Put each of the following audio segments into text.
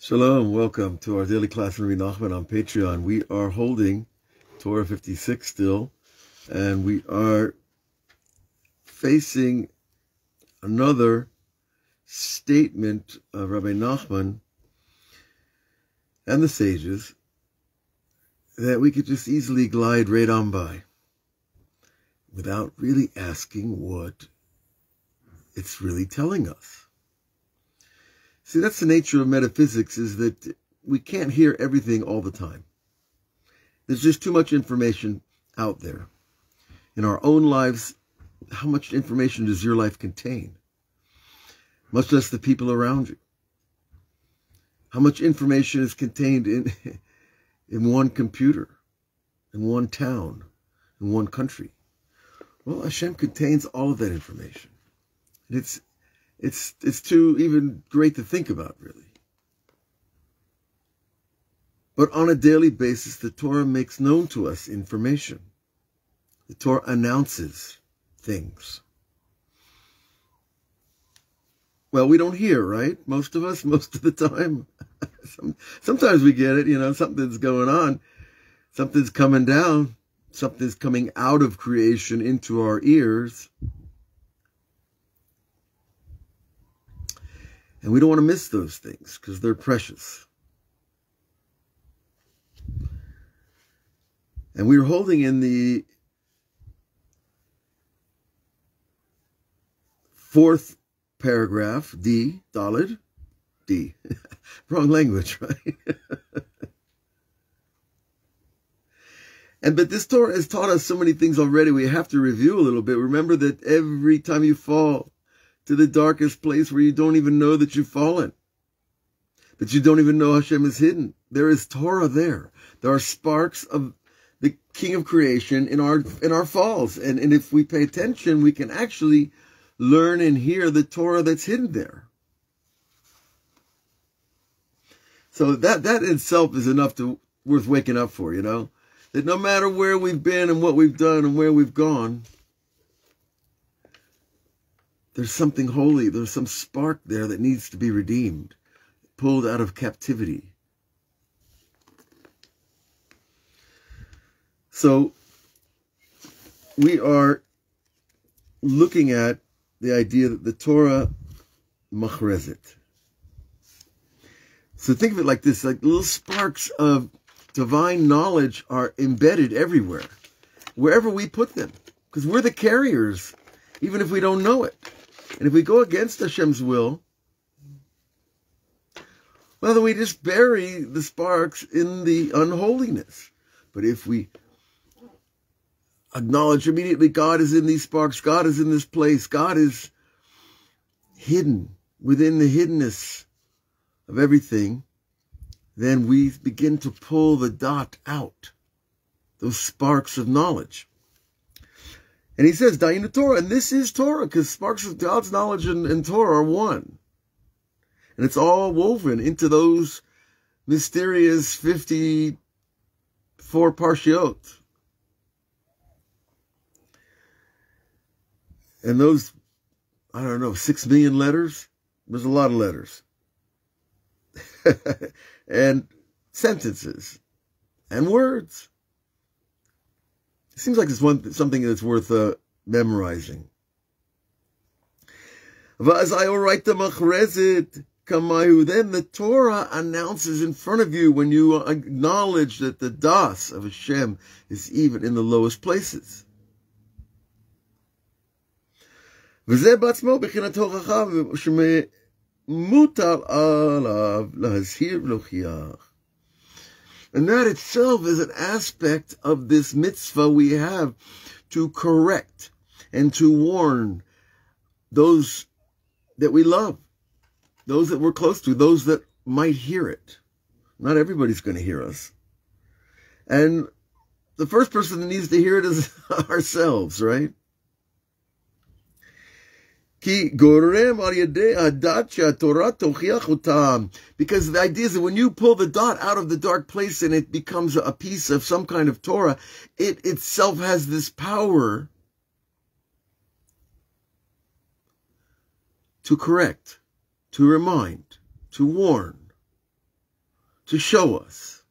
Shalom, welcome to our daily class from Rebbe Nachman on Patreon. We are holding Torah 56 still, and we are facing another statement of Rabbi Nachman and the sages that we could just easily glide right on by without really asking what it's really telling us. See, that's the nature of metaphysics, is that we can't hear everything all the time. There's just too much information out there. In our own lives, how much information does your life contain? Much less the people around you. How much information is contained in one computer, in one town, in one country? Well, Hashem contains all of that information. And it's too even great to think about, really. But on a daily basis, the Torah makes known to us information. The Torah announces things. Well, we don't hear, right? Most of us, most of the time. Sometimes we get it, something's going on. Something's coming down. Something's coming out of creation into our ears. And we don't want to miss those things because they're precious. And we were holding in the fourth paragraph, D, Daled, D. Wrong language, right? But this Torah has taught us so many things already. We have to review a little bit. Remember that every time you fall to the darkest place where you don't even know that you've fallen, but you don't even know Hashem is hidden, there is Torah there. There are sparks of the King of Creation in our falls. And if we pay attention, we can actually learn and hear the Torah that's hidden there. So that in itself is enough worth waking up for, that no matter where we've been and what we've done and where we've gone, there's something holy, there's some spark there that needs to be redeemed, pulled out of captivity. So we are looking at the idea that the Torah machrezet. So think of it like this, like little sparks of divine knowledge are embedded everywhere, wherever we put them, because we're the carriers, even if we don't know it. And if we go against Hashem's will, well, then we just bury the sparks in the unholiness. But if we acknowledge immediately God is in these sparks, God is in this place, God is hidden within the hiddenness of everything, then we begin to pull the dot out, those sparks of knowledge. And he says, Dayinu Torah, and this is Torah, because sparks of God's knowledge and Torah are one. And it's all woven into those mysterious 54 parshiot. And those, 6 million letters? There's a lot of letters. And sentences. And words. It seems like it's something that's worth memorizing. Then the Torah announces in front of you when you acknowledge that the das of Hashem is even in the lowest places. And that itself is an aspect of this mitzvah we have to correct and to warn those that we love, those that we're close to, those that might hear it. Not everybody's going to hear us. And the first person that needs to hear it is ourselves, right? Because the idea is that when you pull the dot out of the dark place and it becomes a piece of some kind of Torah, it itself has this power to correct, to remind, to warn. to show us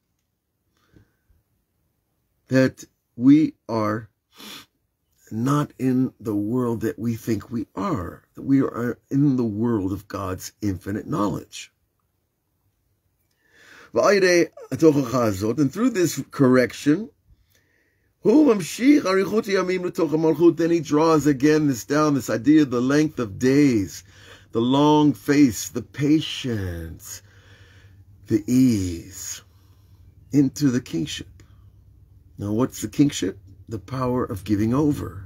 that we are not in the world that we think we are, that we are in the world of God's infinite knowledge. And through this correction, then he draws again this down, this idea of the length of days, the long face, the patience, the ease, into the kingship. Now, what's the kingship? The power of giving over.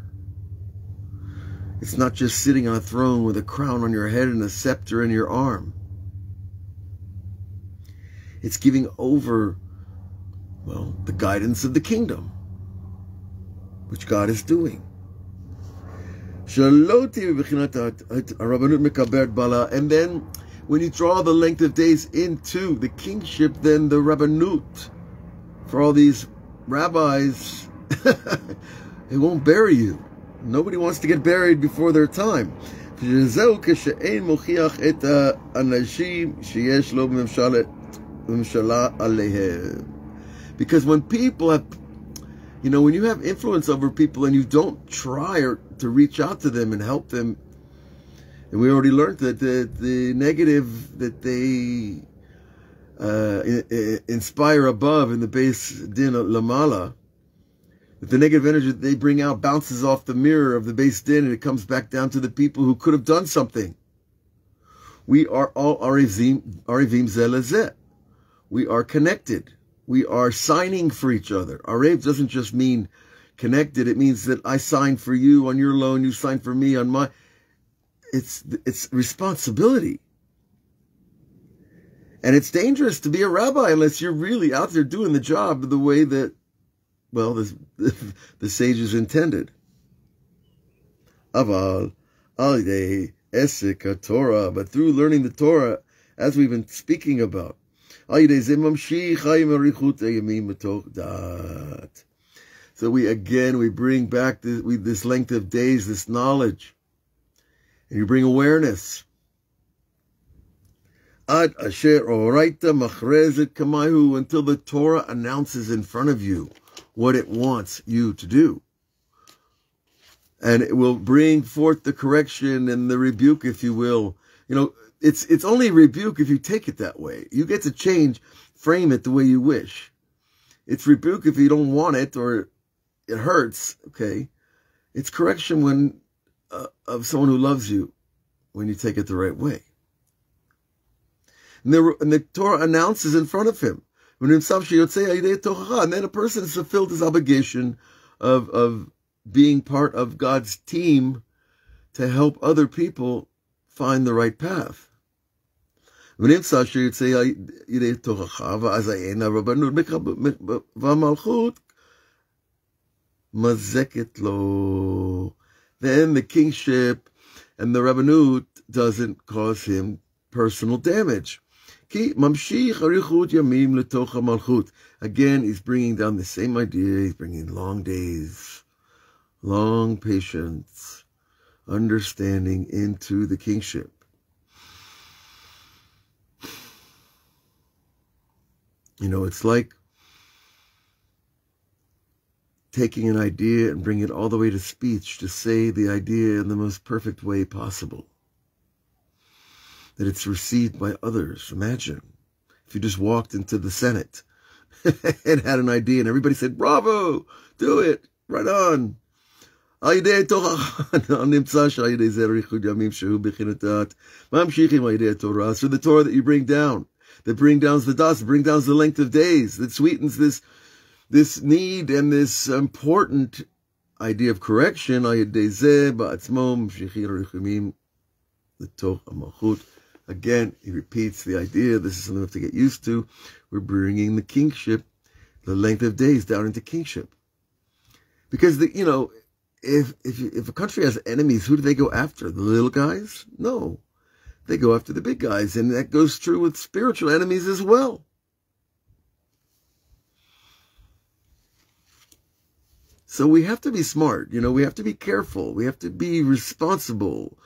It's not just sitting on a throne with a crown on your head and a scepter in your arm. It's giving over, well, the guidance of the kingdom, which God is doing. And then, when you draw the length of days into the kingship, then the rabbanut, for all these rabbis, it won't bury you. Nobody wants to get buried before their time. Because when people have, when you have influence over people and you don't try to reach out to them and help them, and we already learned that the negative that they inspire above in the base din lamala, that the negative energy that they bring out bounces off the mirror of the base din and it comes back down to the people who could have done something. We are all arivim zelazeh. We are connected. We are signing for each other. Arev doesn't just mean connected. It means that I sign for you on your loan, you sign for me on my. It's responsibility. And it's dangerous to be a rabbi unless you're really out there doing the job the way that, well, the sages intended. Aval alidei esek Torah, but through learning the Torah, as we've been speaking about, so we bring back this length of days, this knowledge, and you bring awareness. Until the Torah announces in front of you what it wants you to do. And it will bring forth the correction and the rebuke, if you will. It's only rebuke if you take it that way. You get to frame it the way you wish. It's rebuke if you don't want it or it hurts, okay? It's correction of someone who loves you when you take it the right way. And the Torah announces in front of him. And then a person has fulfilled his obligation of being part of God's team to help other people find the right path. Then the kingship and the rabbanut doesn't cause him personal damage. Again, he's bringing down the same idea. He's bringing long days, long patience, understanding into the kingship. It's like taking an idea and bringing it all the way to speech to say the idea in the most perfect way possible. That it's received by others. Imagine if you just walked into the Senate and had an idea and everybody said, bravo, do it, right on. So the Torah that you bring down, that bring down the das, bring down the length of days, that sweetens this need and this important idea of correction. Again, he repeats the idea. This is something we have to get used to. We're bringing the kingship, the length of days, down into kingship. Because if a country has enemies, who do they go after? The little guys? No, they go after the big guys, and that goes true with spiritual enemies as well. So we have to be smart. We have to be careful. We have to be responsible.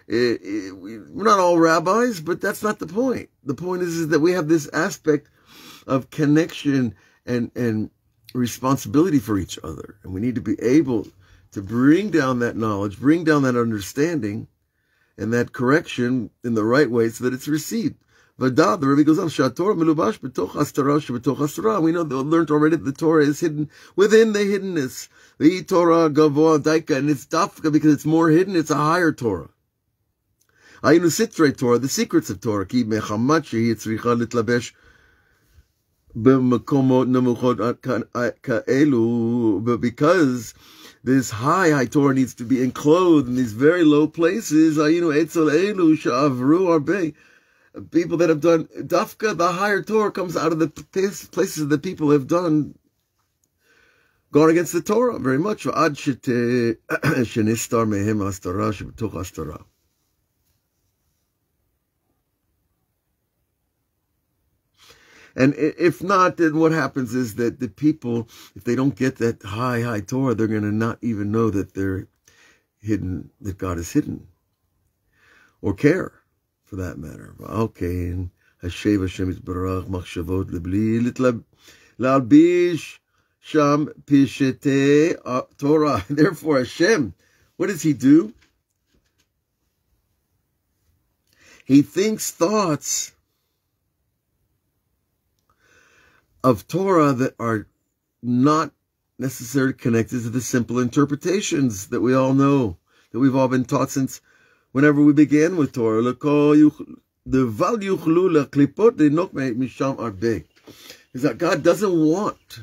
We're not all rabbis, but that's not the point. The point is that we have this aspect of connection and responsibility for each other. And we need to be able to bring down that knowledge, bring down that understanding and that correction in the right way so that it's received. V'da, the Rebbe goes on, Torah melubash b'toch hastara sheb'toch hastara. We know, learned already that the Torah is hidden within the hiddenness. The Torah gavoa daika, and it's dafka because it's more hidden, it's a higher Torah. Ayinu sitrei Torah, the secrets of Torah, ki mechamat shehi tzricha litlabesh b'makomot nemuchot ka'elu, but because this high Torah needs to be enclosed in these very low places, ayinu etzel elu sha'avru arbei. People that have done dafka, the higher Torah comes out of the places that people have gone against the Torah very much. And if not, then what happens is that the people, if they don't get that high Torah, they're going to not even know that they're hidden, that God is hidden, or care, for that matter. Okay, and Hashem Yisbarach machshavot lebli lalbish sham pishete Torah. Therefore, Hashem, what does He do? He thinks thoughts of Torah that are not necessarily connected to the simple interpretations that we all know, that we've all been taught since whenever we began with Torah. Is that God doesn't want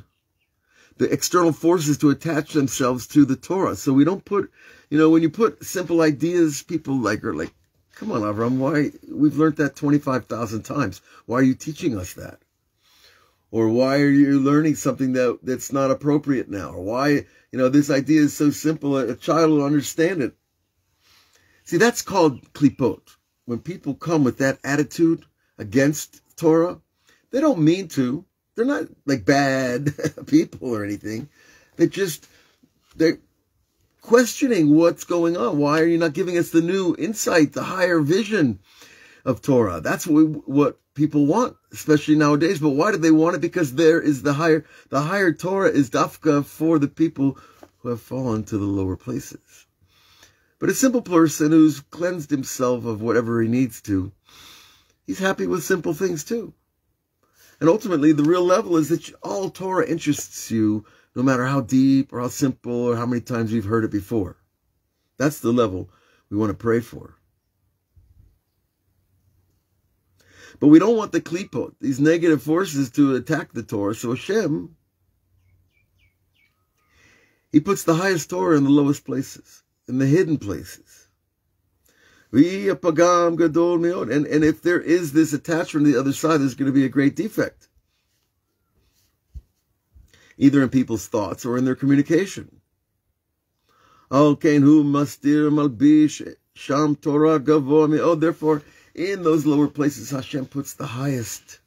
the external forces to attach themselves to the Torah. So we don't put, when you put simple ideas, people are like, come on, Avraham, why? We've learned that 25,000 times. Why are you teaching us that? Or why are you learning something that's not appropriate now? Or why, this idea is so simple, a child will understand it. See, that's called klipot. When people come with that attitude against Torah, they don't mean to. They're not like bad people or anything. They're questioning what's going on. Why are you not giving us the new insight, the higher vision of Torah? That's what people want, especially nowadays. But why do they want it? Because there is the higher Torah is dafka for the people who have fallen to the lower places. But a simple person who's cleansed himself of whatever he needs to, he's happy with simple things too. And ultimately, the real level is that all Torah interests you, no matter how deep or how simple or how many times you've heard it before. That's the level we want to pray for. But we don't want the klipot, these negative forces, to attack the Torah. So Hashem, He puts the highest Torah in the lowest places, in the hidden places. And if there is this attachment on the other side, there's going to be a great defect, either in people's thoughts or in their communication. Oh, therefore, in those lower places, Hashem puts the highest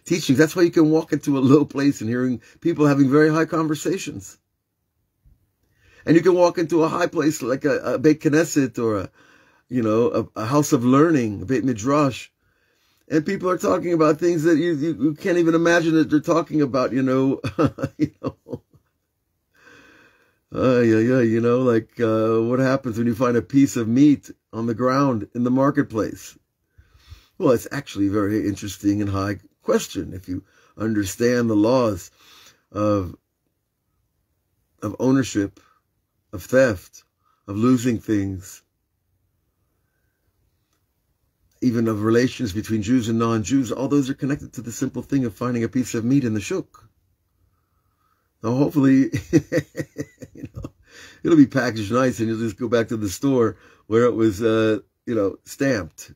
teachings. That's why you can walk into a low place and hearing people having very high conversations. And you can walk into a high place like a Beit Knesset or a house of learning, a Beit Midrash, and people are talking about things that you can't even imagine that they're talking about, what happens when you find a piece of meat on the ground in the marketplace? Well, it's actually a very interesting and high question if you understand the laws of ownership, of theft, of losing things, even of relations between Jews and non-Jews. All those are connected to the simple thing of finding a piece of meat in the shuk. Now, hopefully, it'll be packaged nice and you'll just go back to the store where it was, stamped.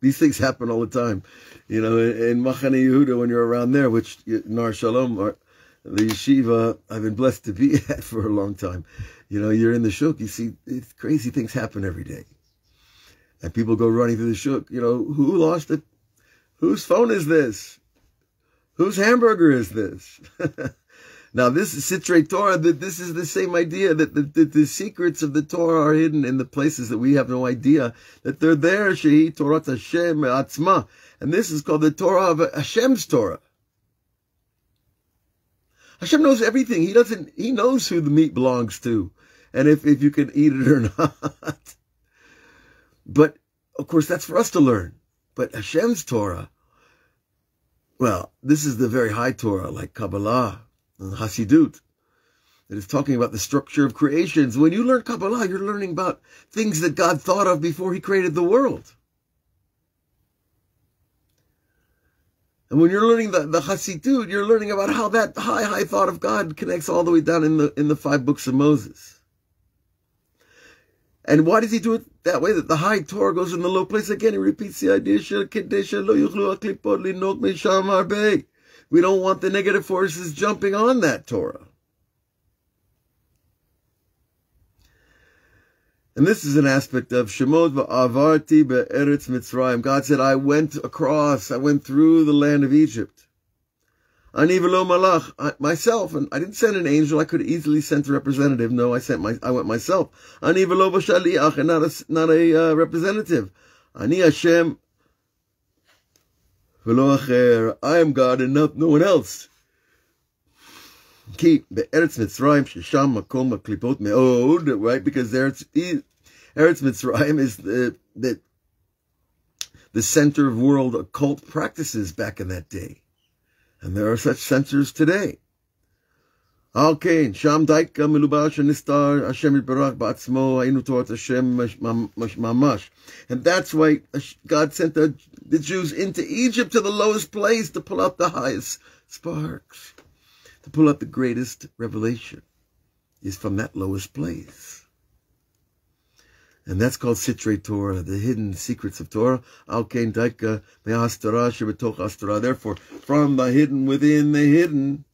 These things happen all the time. In Machane Yehuda, when you're around there, which Nar Shalom, or the yeshiva I've been blessed to be at for a long time. You're in the shuk, you see crazy things happen every day. And people go running through the shuk, who lost it? Whose phone is this? Whose hamburger is this? Now, this is Sitrei Torah, that this is the same idea, that the secrets of the Torah are hidden in the places that we have no idea that they're there. Shehi Torah Hashem Atzma. And this is called the Torah of Hashem's Torah. Hashem knows everything. He knows who the meat belongs to, and if you can eat it or not. But, of course, that's for us to learn. But Hashem's Torah, well, this is the very high Torah, like Kabbalah and Hasidut, that is talking about the structure of creations. When you learn Kabbalah, you're learning about things that God thought of before he created the world. And when you're learning the Hasidut, you're learning about how that high thought of God connects all the way down in the 5 books of Moses. And why does he do it that way? That the high Torah goes in the low place. Again, he repeats the idea. We don't want the negative forces jumping on that Torah. And this is an aspect of Shemot va'avarti be'eretz Mitzrayim. God said, I went through the land of Egypt. Ani v'lo malach, myself, and I didn't send an angel. I could have easily sent a representative. No, I went myself. Ani v'lo b'shaliach, and not a representative. Ani Hashem v'lo acher. I am God and no one else. Ki be'eretz Mitzrayim shesham makom haklipot me'od, right? Because Eretz Mitzrayim is the center of world occult practices back in that day. And there are such centers today. Okay, Sham Daika Milubash Nistar Hashem Yitbarach Ba'atzmo Hainu Torat Hashem Mamash. And that's why God sent the Jews into Egypt, to the lowest place, to pull out the highest sparks. To pull out the greatest revelation is from that lowest place. And that's called Sitrei Torah, the hidden secrets of Torah. Therefore, from the hidden within the hidden.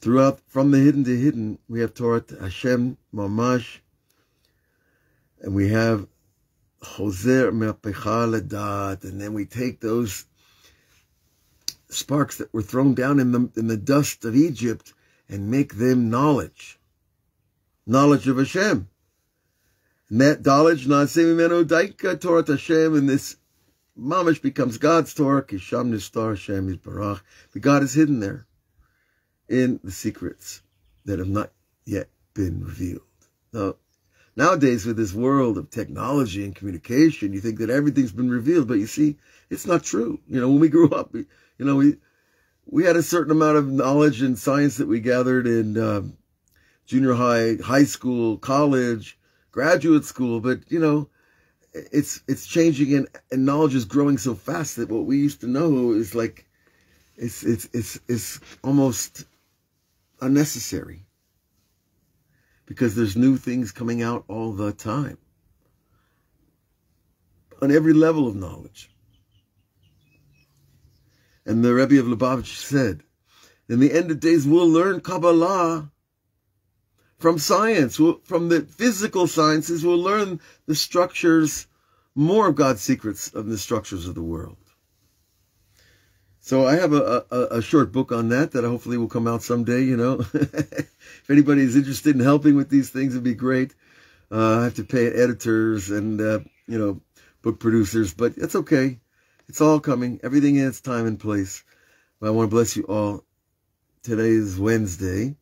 Throughout, from the hidden to hidden, we have Torah Hashem Mamash, and we have Choser Me'apecha Ledat, and then we take those sparks that were thrown down in the dust of Egypt and make them knowledge of Hashem. And that knowledge, Na'aseh Mimenu Daika Torah Hashem, and this mamash becomes God's Torah. Kisham Nistar Hashem Yitbarach. But God is hidden there in the secrets that have not yet been revealed. Now, nowadays, with this world of technology and communication, you think that everything's been revealed, but you see, it's not true. When we grew up, we had a certain amount of knowledge and science that we gathered in junior high, high school, college, graduate school, but it's changing, and knowledge is growing so fast that what we used to know is like it's almost unnecessary, because there's new things coming out all the time on every level of knowledge. And the Rebbe of Lubavitch said, in the end of days, we'll learn Kabbalah from science, from the physical sciences. We'll learn the structures, more of God's secrets of the structures of the world. So I have a short book on that hopefully will come out someday, If anybody is interested in helping with these things, it'd be great. I have to pay editors and, book producers, but it's okay. It's all coming. Everything in its time and place. But I want to bless you all. Today is Wednesday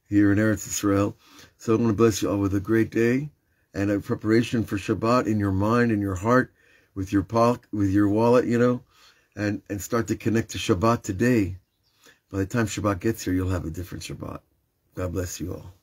here in Eretz Israel. So I want to bless you all with a great day and a preparation for Shabbat in your mind and your heart, with your wallet, and start to connect to Shabbat today. By the time Shabbat gets here, you'll have a different Shabbat. God bless you all.